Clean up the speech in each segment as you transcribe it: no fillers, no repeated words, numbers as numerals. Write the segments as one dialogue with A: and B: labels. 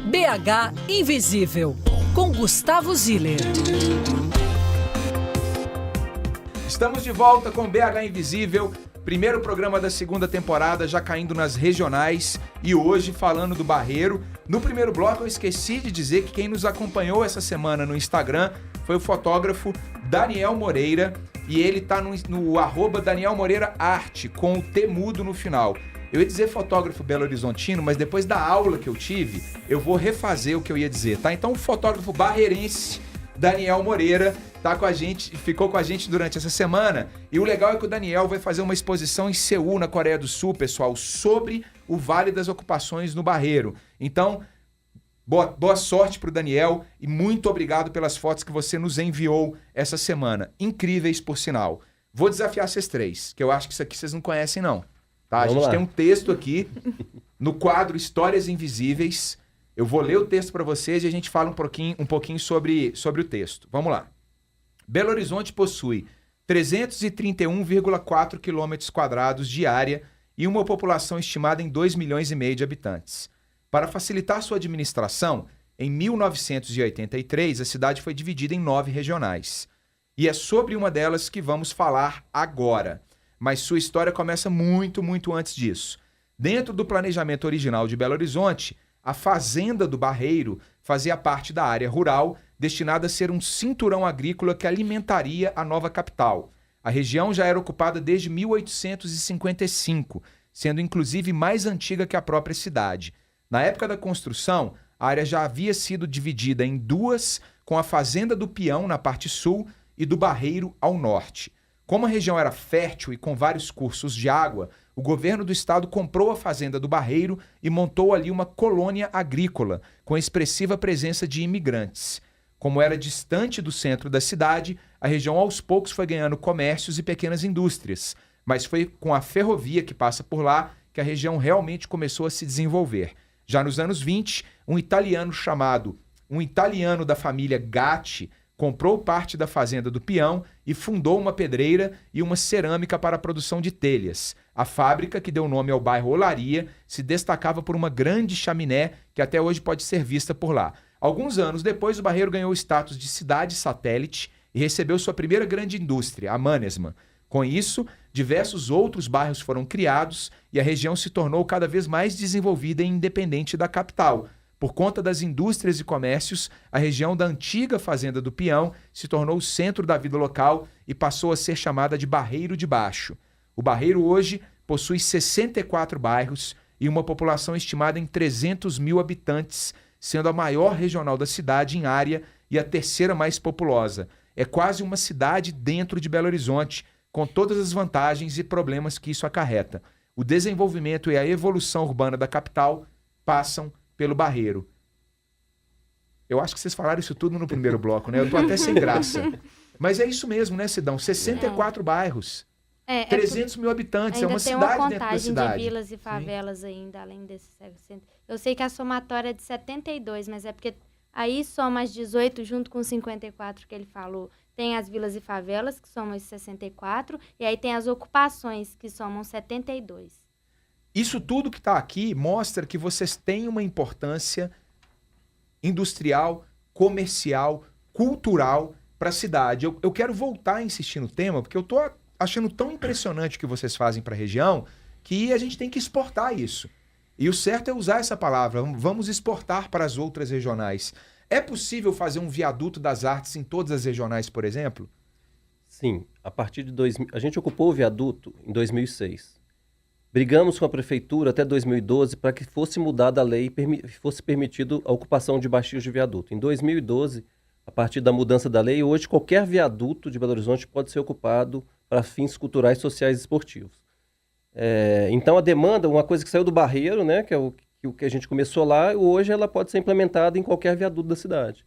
A: BH Invisível, com Gustavo Ziller.
B: Estamos de volta com BH Invisível, primeiro programa da segunda temporada, já caindo nas regionais e hoje falando do Barreiro. No primeiro bloco eu esqueci de dizer que quem nos acompanhou essa semana no Instagram foi o fotógrafo Daniel Moreira e ele tá no arroba Daniel Moreira Arte, com o T mudo no final. Eu ia dizer fotógrafo belo-horizontino, mas depois da aula que eu tive, eu vou refazer o que eu ia dizer, tá? Então o fotógrafo barreirense Daniel Moreira tá com a gente, ficou com a gente durante essa semana. E o legal é que o Daniel vai fazer uma exposição em Seul, na Coreia do Sul, pessoal, sobre o Vale das Ocupações no Barreiro. Então, boa sorte pro Daniel e muito obrigado pelas fotos que você nos enviou essa semana. Incríveis, por sinal. Vou desafiar vocês três, que eu acho que isso aqui vocês não conhecem, não. Tá? A gente tem um texto aqui no quadro Histórias Invisíveis. Eu vou ler o texto para vocês e a gente fala um pouquinho sobre o texto. Vamos lá. Belo Horizonte possui 331,4 km² de área e uma população estimada em 2,5 milhões de habitantes. Para facilitar sua administração, em 1983 a cidade foi dividida em 9 regionais. E é sobre uma delas que vamos falar agora. Mas sua história começa muito, muito antes disso. Dentro do planejamento original de Belo Horizonte, a Fazenda do Barreiro fazia parte da área rural, destinada a ser um cinturão agrícola que alimentaria a nova capital. A região já era ocupada desde 1855, sendo inclusive mais antiga que a própria cidade. Na época da construção, a área já havia sido dividida em duas, com a Fazenda do Peão na parte sul e do Barreiro ao norte. Como a região era fértil e com vários cursos de água, o governo do estado comprou a Fazenda do Barreiro e montou ali uma colônia agrícola, com expressiva presença de imigrantes. Como era distante do centro da cidade, a região aos poucos foi ganhando comércios e pequenas indústrias, mas foi com a ferrovia que passa por lá que a região realmente começou a se desenvolver. Já nos anos 20, um italiano da família Gatti comprou parte da Fazenda do Peão e fundou uma pedreira e uma cerâmica para a produção de telhas. A fábrica, que deu nome ao bairro Olaria, se destacava por uma grande chaminé que até hoje pode ser vista por lá. Alguns anos depois, o Barreiro ganhou o status de cidade satélite e recebeu sua primeira grande indústria, a Mannesmann. Com isso, diversos outros bairros foram criados e a região se tornou cada vez mais desenvolvida e independente da capital. Por conta das indústrias e comércios, a região da antiga Fazenda do Peão se tornou o centro da vida local e passou a ser chamada de Barreiro de Baixo. O Barreiro hoje possui 64 bairros e uma população estimada em 300 mil habitantes, sendo a maior regional da cidade em área e a terceira mais populosa. É quase uma cidade dentro de Belo Horizonte, com todas as vantagens e problemas que isso acarreta. O desenvolvimento e a evolução urbana da capital passam pelo Barreiro. Eu acho que vocês falaram isso tudo no primeiro bloco, né? Eu tô até sem graça. Mas é isso mesmo, né, Sidão? 64 bairros. 300 mil habitantes. É uma cidade dentro da cidade.
C: Ainda tem uma contagem de vilas e favelas ainda, além desses 60. Eu sei que a somatória é de 72, mas é porque aí soma as 18 junto com os 54 que ele falou. Tem as vilas e favelas, que somam os 64, e aí tem as ocupações, que somam 72.
B: Isso tudo que está aqui mostra que vocês têm uma importância industrial, comercial, cultural para a cidade. Eu quero voltar a insistir no tema, porque eu estou achando tão impressionante o que vocês fazem para a região que a gente tem que exportar isso. E o certo é usar essa palavra, vamos exportar para as outras regionais. É possível fazer um viaduto das artes em todas as regionais, por exemplo?
D: Sim, a partir de 2000, a gente ocupou o viaduto em 2006. Brigamos com a prefeitura até 2012 para que fosse mudada a lei e fosse permitido a ocupação de baixos de viaduto. Em 2012, a partir da mudança da lei, hoje qualquer viaduto de Belo Horizonte pode ser ocupado para fins culturais, sociais e esportivos. Então a demanda, uma coisa que saiu do Barreiro, né, que é o que a gente começou lá, hoje ela pode ser implementada em qualquer viaduto da cidade.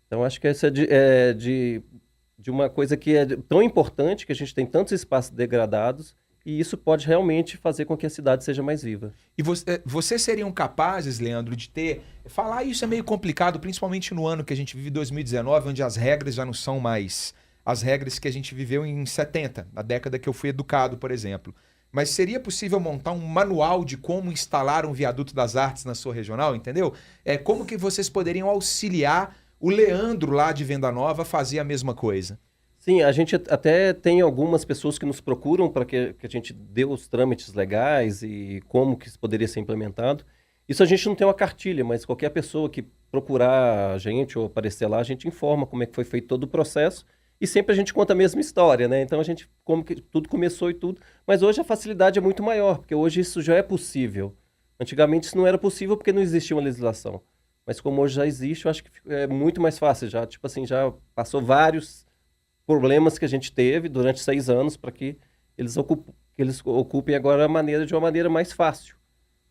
D: Então acho que essa é de uma coisa que é tão importante, que a gente tem tantos espaços degradados, e isso pode realmente fazer com que a cidade seja mais viva.
B: E vocês seriam capazes, Leandro, de falar isso é meio complicado, principalmente no ano que a gente vive, 2019, onde as regras já não são mais as regras que a gente viveu em 70, na década que eu fui educado, por exemplo. mas seria possível montar um manual de como instalar um viaduto das artes na sua regional, entendeu? Como que vocês poderiam auxiliar o Leandro lá de Venda Nova a fazer a mesma coisa?
D: Sim, a gente até tem algumas pessoas que nos procuram para que a gente dê os trâmites legais e como que isso poderia ser implementado. Isso a gente não tem uma cartilha, mas qualquer pessoa que procurar a gente ou aparecer lá, a gente informa como é que foi feito todo o processo e sempre a gente conta a mesma história, né? Então a gente, como que tudo começou e tudo, mas hoje a facilidade é muito maior, porque hoje isso já é possível. Antigamente isso não era possível porque não existia uma legislação, mas como hoje já existe, eu acho que é muito mais fácil já, tipo assim, já passou vários problemas que a gente teve durante 6 anos para que eles ocupem agora de uma maneira mais fácil.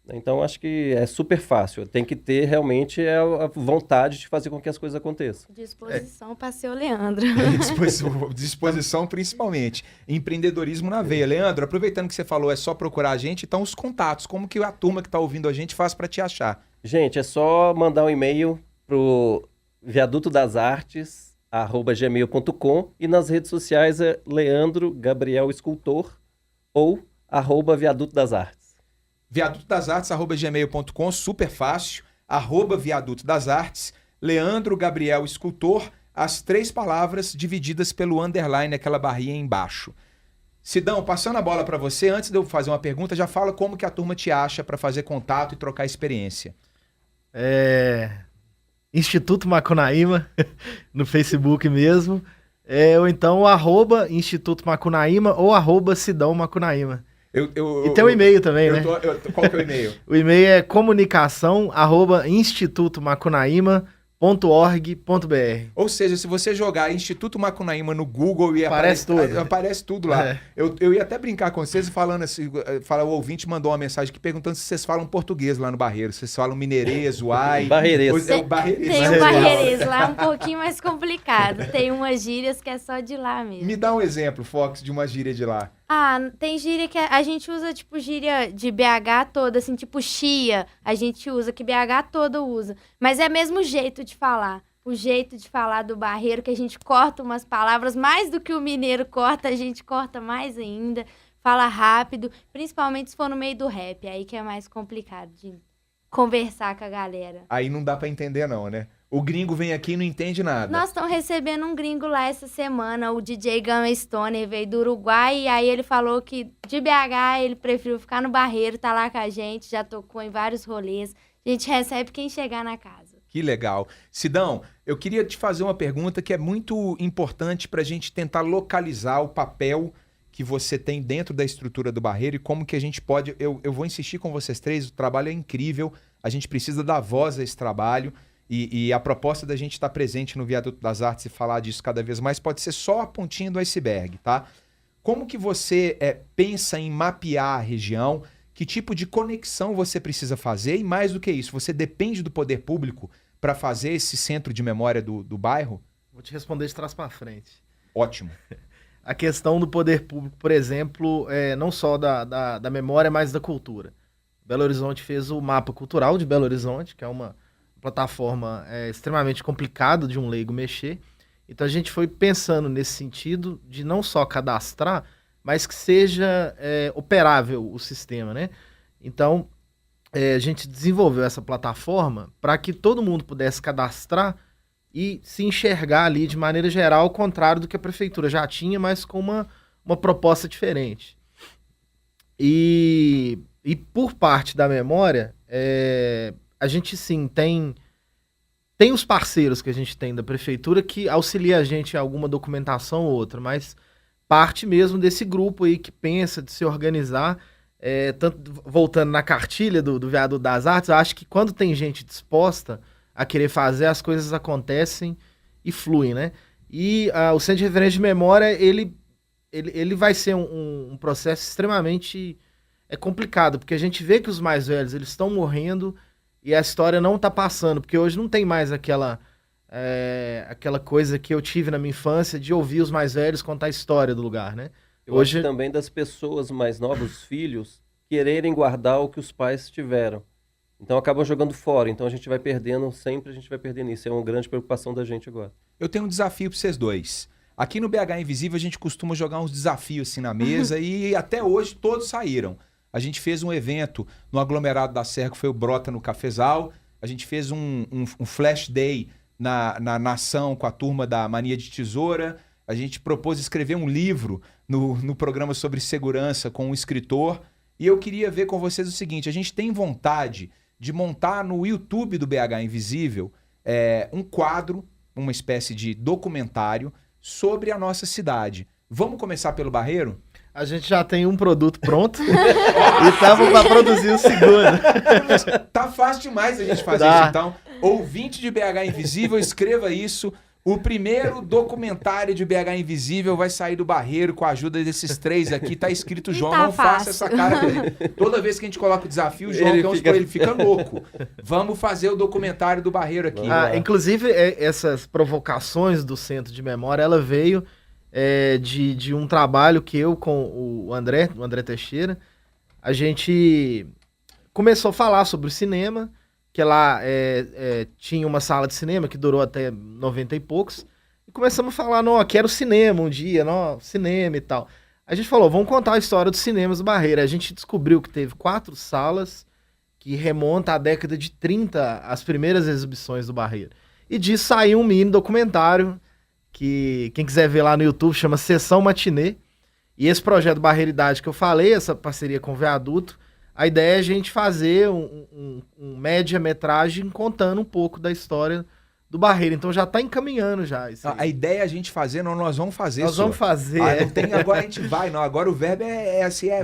D: Então, acho que é super fácil. Tem que ter realmente a vontade de fazer com que as coisas aconteçam.
C: Disposição para ser o Leandro.
B: Disposição principalmente. Empreendedorismo na veia. Leandro, aproveitando que você falou, é só procurar a gente, então os contatos, como que a turma que está ouvindo a gente faz para te achar?
D: Gente, é só mandar um e-mail pro viadutodasartes@gmail.com e nas redes sociais é Leandro Gabriel Escultor ou @Viaduto das Artes.
B: viadutodasartes@gmail.com, super fácil, @Viaduto das Artes, Leandro Gabriel Escultor, as 3 palavras divididas pelo underline, aquela barrinha embaixo. Sidão, passando a bola para você, antes de eu fazer uma pergunta, já fala como que a turma te acha para fazer contato e trocar experiência.
E: Instituto Macunaíma, no Facebook mesmo, ou então @Instituto Macunaíma ou @Sidão Macunaíma. E tem o e-mail também, né?
B: Qual que é o e-mail?
E: O e-mail é comunicação@institutomacunaíma.org.br.
B: Ou seja, se você jogar Instituto Macunaíma no Google e aparece tudo lá.
E: É.
B: Eu ia até brincar com vocês falando assim, o ouvinte mandou uma mensagem aqui perguntando se vocês falam português lá no Barreiro, se vocês falam mineirês, uai.
D: Barreirês.
C: Tem um barreirês lá um pouquinho mais complicado. Tem umas gírias que é só de lá mesmo.
B: Me dá um exemplo, Fox, de uma gíria de lá.
C: Tem gíria que a gente usa, tipo, gíria de BH toda, assim, tipo chia, a gente usa, que BH toda usa. Mas é mesmo jeito de falar. O jeito de falar do barreiro, que a gente corta umas palavras, mais do que o mineiro corta, a gente corta mais ainda. Fala rápido, principalmente se for no meio do rap, aí que é mais complicado de conversar com a galera.
B: Aí não dá pra entender não, né? O gringo vem aqui e não entende nada.
C: Nós estamos recebendo um gringo lá essa semana, o DJ Gama Stone, veio do Uruguai, e aí ele falou que de BH ele preferiu ficar no Barreiro, tá lá com a gente, já tocou em vários rolês. A gente recebe quem chegar na casa.
B: Que legal. Sidão, eu queria te fazer uma pergunta que é muito importante pra gente tentar localizar o papel que você tem dentro da estrutura do Barreiro e como que a gente pode... Eu vou insistir com vocês 3, o trabalho é incrível, a gente precisa dar voz a esse trabalho. E a proposta da gente estar presente no Viaduto das Artes e falar disso cada vez mais pode ser só a pontinha do iceberg, tá? Como que você pensa em mapear a região? Que tipo de conexão você precisa fazer? E mais do que isso, você depende do poder público para fazer esse centro de memória do bairro?
E: Vou te responder de trás para frente.
B: Ótimo.
E: A questão do poder público, por exemplo, não só da memória, mas da cultura. Belo Horizonte fez o Mapa Cultural de Belo Horizonte, que é uma plataforma extremamente complicado de um leigo mexer. Então a gente foi pensando nesse sentido de não só cadastrar, mas que seja operável o sistema, né? Então a gente desenvolveu essa plataforma para que todo mundo pudesse cadastrar e se enxergar ali de maneira geral, ao contrário do que a prefeitura já tinha, mas com uma proposta diferente. E por parte da memória, a gente sim tem os parceiros que a gente tem da prefeitura que auxilia a gente em alguma documentação ou outra, mas parte mesmo desse grupo aí que pensa de se organizar, tanto voltando na cartilha do Viaduto das Artes, eu acho que quando tem gente disposta a querer fazer, as coisas acontecem e fluem, né? E o Centro de Referência de Memória, ele vai ser um processo extremamente complicado, porque a gente vê que os mais velhos eles estão morrendo e a história não está passando, porque hoje não tem mais aquela coisa que eu tive na minha infância de ouvir os mais velhos contar a história do lugar, né?
D: Eu acho também das pessoas mais novas, os filhos, quererem guardar o que os pais tiveram. Então acabam jogando fora. Então a gente vai perdendo, sempre a gente vai perdendo isso. É uma grande preocupação da gente agora.
B: Eu tenho um desafio para vocês dois. Aqui no BH Invisível a gente costuma jogar uns desafios assim na mesa e até hoje todos saíram. A gente fez um evento no aglomerado da Serra, que foi o Brota no Cafezal. A gente fez um flash day na Nação com a turma da Mania de Tesoura. A gente propôs escrever um livro no programa sobre segurança com um escritor. E eu queria ver com vocês o seguinte, a gente tem vontade de montar no YouTube do BH Invisível um quadro, uma espécie de documentário sobre a nossa cidade. Vamos começar pelo Barreiro?
E: A gente já tem um produto pronto e estamos para produzir o segundo.
B: Tá fácil demais a gente fazer isso, então. Ouvinte de BH Invisível, escreva isso. O primeiro documentário de BH Invisível vai sair do Barreiro com a ajuda desses 3 aqui. Tá escrito João,
C: Tá
B: não faça
C: fácil.
B: essa cara dele. Toda vez que a gente coloca o desafio, o João ele fica louco. Vamos fazer o documentário do Barreiro aqui.
E: Inclusive, essas provocações do Centro de Memória, ela veio de um trabalho que eu com o André Teixeira, a gente começou a falar sobre o cinema, que lá tinha uma sala de cinema que durou até 90 e poucos, e começamos a falar, não, quero cinema um dia, não, cinema e tal. A gente falou, vamos contar a história dos cinemas do Barreiro. A gente descobriu que teve 4 salas que remonta à década de 30, as primeiras exibições do Barreiro. E disso saiu um mini documentário, que quem quiser ver lá no YouTube chama Sessão Matinê. E esse projeto Barreiridade que eu falei, essa parceria com o Viaduto, a ideia é a gente fazer um média-metragem contando um pouco da história do Barreiro. Então já está encaminhando já.
B: A ideia é a gente fazer, não, nós vamos fazer.
E: Nós vamos fazer.
B: Não tem, agora a gente vai, não. Agora o verbo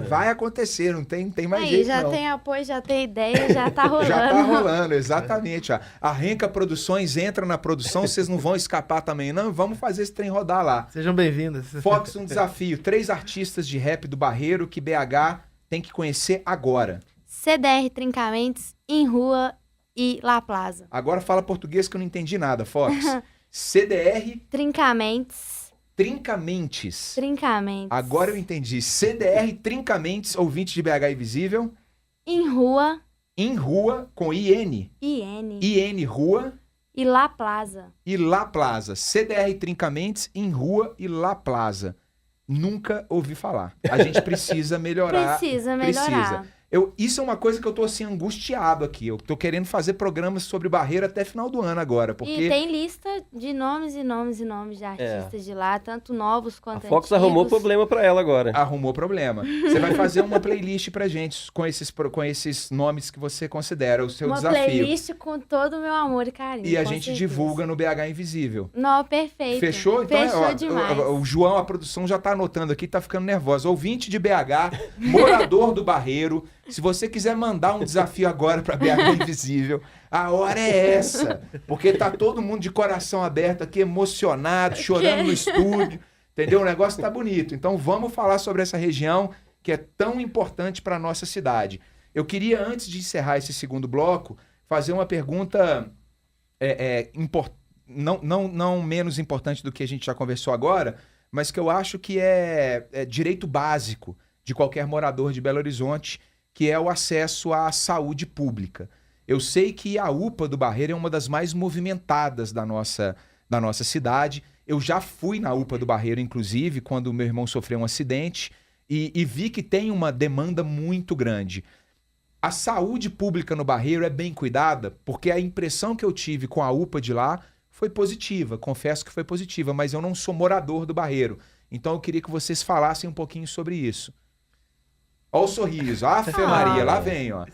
B: vai acontecer, não tem mais
C: Aí,
B: jeito,
C: já
B: não.
C: tem apoio, já tem ideia, já tá rolando.
B: Já tá rolando, exatamente. A Renca Produções entra na produção, vocês não vão escapar também, não. Vamos fazer esse trem rodar lá.
E: Sejam bem-vindos.
B: Fox, um desafio. 3 artistas de rap do Barreiro que BH tem que conhecer agora.
C: CDR Trincamentos, Em Rua e La Plaza.
B: Agora fala português que eu não entendi nada, Fox. CDR
C: Trincamentos.
B: Trincamentes.
C: Trincamentos.
B: Agora eu entendi. CDR Trincamentes, ouvinte de BH Invisível.
C: Em Rua.
B: Em Rua, com IN.
C: IN.
B: IN Rua.
C: E La Plaza.
B: E La Plaza. CDR Trincamentes, Em Rua e La Plaza. Nunca ouvi falar. A gente precisa melhorar.
C: Precisa melhorar.
B: Precisa. Isso é uma coisa que eu tô assim angustiado aqui. Eu tô querendo fazer programas sobre Barreiro até final do ano agora, porque
C: E tem lista de nomes e nomes e nomes de artistas de lá, tanto novos quanto
D: A Fox
C: antigos.
D: arrumou problema pra ela agora.
B: arrumou problema. Você vai fazer uma playlist pra gente com esses nomes que você considera o seu
C: Uma
B: desafio.
C: playlist com todo o meu amor e carinho.
B: E a
C: com
B: gente
C: certeza.
B: divulga no BH Invisível.
C: Não, perfeito.
B: Fechou? Então,
C: Fechou demais.
B: o João, a produção já tá anotando aqui, tá ficando nervosa. Ouvinte de BH, morador do Barreiro, se você quiser mandar um desafio agora para BH Invisível, a hora é essa. Porque tá todo mundo de coração aberto aqui, emocionado, chorando no estúdio. Entendeu? O negócio tá bonito. Então vamos falar sobre essa região que é tão importante para nossa cidade. Eu queria, antes de encerrar esse segundo bloco, fazer uma pergunta não menos importante do que a gente já conversou agora, mas que eu acho que é direito básico de qualquer morador de Belo Horizonte, que é o acesso à saúde pública. Eu sei que a UPA do Barreiro é uma das mais movimentadas da nossa cidade. Eu já fui na UPA do Barreiro, inclusive, quando meu irmão sofreu um acidente, e vi que tem uma demanda muito grande. A saúde pública no Barreiro é bem cuidada, porque a impressão que eu tive com a UPA de lá foi positiva, confesso que foi positiva, mas eu não sou morador do Barreiro. Então eu queria que vocês falassem um pouquinho sobre isso. Olha o sorriso. Ave Maria, lá vem, ó.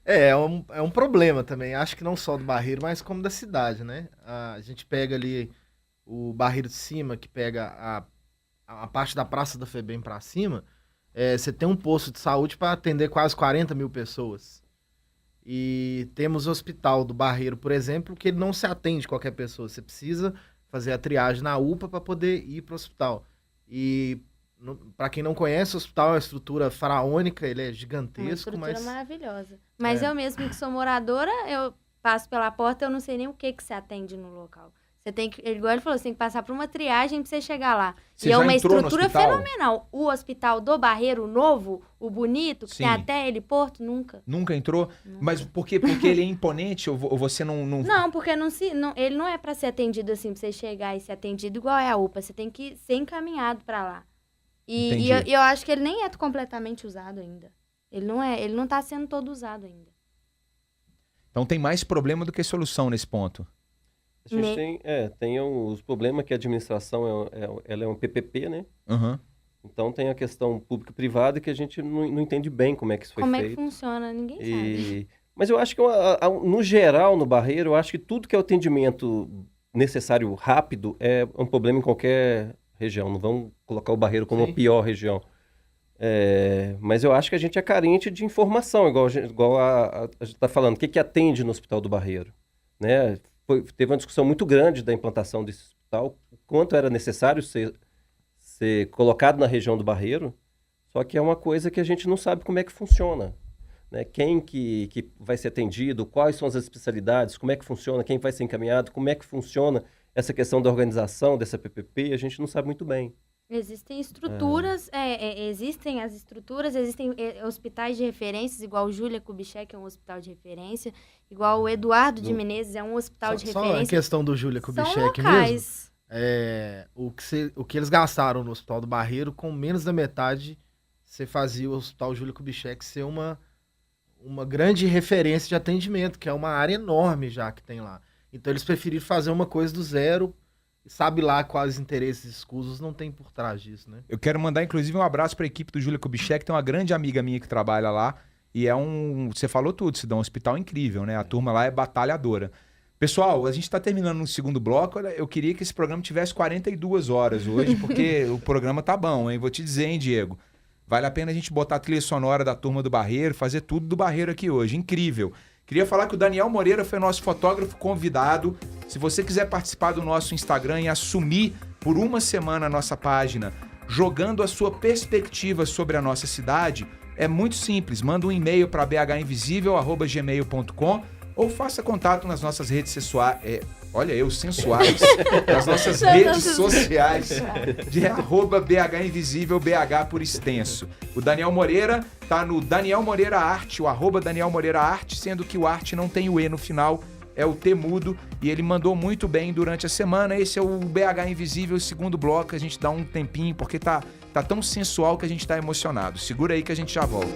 E: É um problema também. Acho que não só do Barreiro, mas como da cidade, né? A gente pega ali o Barreiro de cima, que pega a parte da Praça da Febem para cima. Você tem um posto de saúde para atender quase 40 mil pessoas. E temos o hospital do Barreiro, por exemplo, que ele não se atende qualquer pessoa. Você precisa fazer a triagem na UPA para poder ir para o hospital. E para quem não conhece, o hospital é uma estrutura faraônica, ele é gigantesco,
C: uma estrutura
E: mas
C: maravilhosa. Mas eu mesmo que sou moradora, eu passo pela porta, eu não sei nem o que se atende no local. Igual ele falou, você tem que passar por uma triagem pra você chegar lá.
B: Você
C: e é
B: já
C: uma
B: entrou no
C: estrutura
B: hospital?
C: fenomenal. O hospital do Barreiro, o novo, o bonito, que
B: Sim.
C: tem até heliporto, nunca.
B: Nunca entrou? Mas por quê? Porque ele é imponente ou você não...
C: Não, porque ele não é pra ser atendido assim, pra você chegar e ser atendido igual é a UPA. Você tem que ser encaminhado pra lá. E
B: Entendi.
C: eu acho que ele nem é completamente usado ainda. Ele não tá sendo todo usado ainda.
B: Então tem mais problema do que solução nesse ponto.
D: A gente tem os problemas que a administração ela é um PPP, né?
B: Aham.
D: Então tem a questão público-privada que a gente não entende bem como é que isso foi
C: Como é
D: feito.
C: que funciona, ninguém sabe.
D: Mas eu acho que, no geral, no Barreiro, eu acho que tudo que é o atendimento necessário rápido é um problema em qualquer região. Não vamos colocar o Barreiro como a pior região. Mas eu acho que a gente é carente de informação, igual a gente está falando. O que atende no Hospital do Barreiro? Né? Teve uma discussão muito grande da implantação desse hospital, o quanto era necessário ser colocado na região do Barreiro, só que é uma coisa que a gente não sabe como é que funciona. Né? Quem que vai ser atendido, quais são as especialidades, como é que funciona, quem vai ser encaminhado, como é que funciona essa questão da organização dessa PPP, a gente não sabe muito bem.
C: Existem estruturas, existem as estruturas, existem hospitais de referências, igual o Júlia Kubitschek é um hospital de referência, igual o Eduardo de Menezes é um hospital de
E: Só a
C: referência.
E: questão do Júlia Kubitschek
C: São
E: mesmo.
C: locais.
E: O que eles gastaram no Hospital do Barreiro, com menos da metade, você fazia o Hospital Júlia Kubitschek ser uma grande referência de atendimento, que é uma área enorme já que tem lá. Então eles preferiram fazer uma coisa do zero, e sabe lá quais interesses escusos não tem por trás disso, né?
B: Eu quero mandar, inclusive, um abraço para a equipe do Júlia Kubitschek, tem uma grande amiga minha que trabalha lá, e você falou tudo, se dá um hospital incrível, né? A turma lá é batalhadora. Pessoal, a gente está terminando no segundo bloco, eu queria que esse programa tivesse 42 horas hoje, porque o programa tá bom, hein? Vou te dizer, hein, Diego? Vale a pena a gente botar a trilha sonora da turma do Barreiro, fazer tudo do Barreiro aqui hoje, incrível. Queria falar que o Daniel Moreira foi nosso fotógrafo convidado. Se você quiser participar do nosso Instagram e assumir por uma semana a nossa página, jogando a sua perspectiva sobre a nossa cidade, é muito simples. Manda um e-mail para bhinvisível@gmail.com ou faça contato nas nossas redes sensuais. Sensuais. Nas nossas redes sociais de @bhinvisívelbh por extenso. O Daniel Moreira tá no Daniel Moreira Arte, o @Daniel Moreira Arte, sendo que o arte não tem o E no final, é o T mudo, e ele mandou muito bem durante a semana. Esse é o BH Invisível, segundo bloco, a gente dá um tempinho, porque tá tão sensual que a gente tá emocionado. Segura aí que a gente já volta.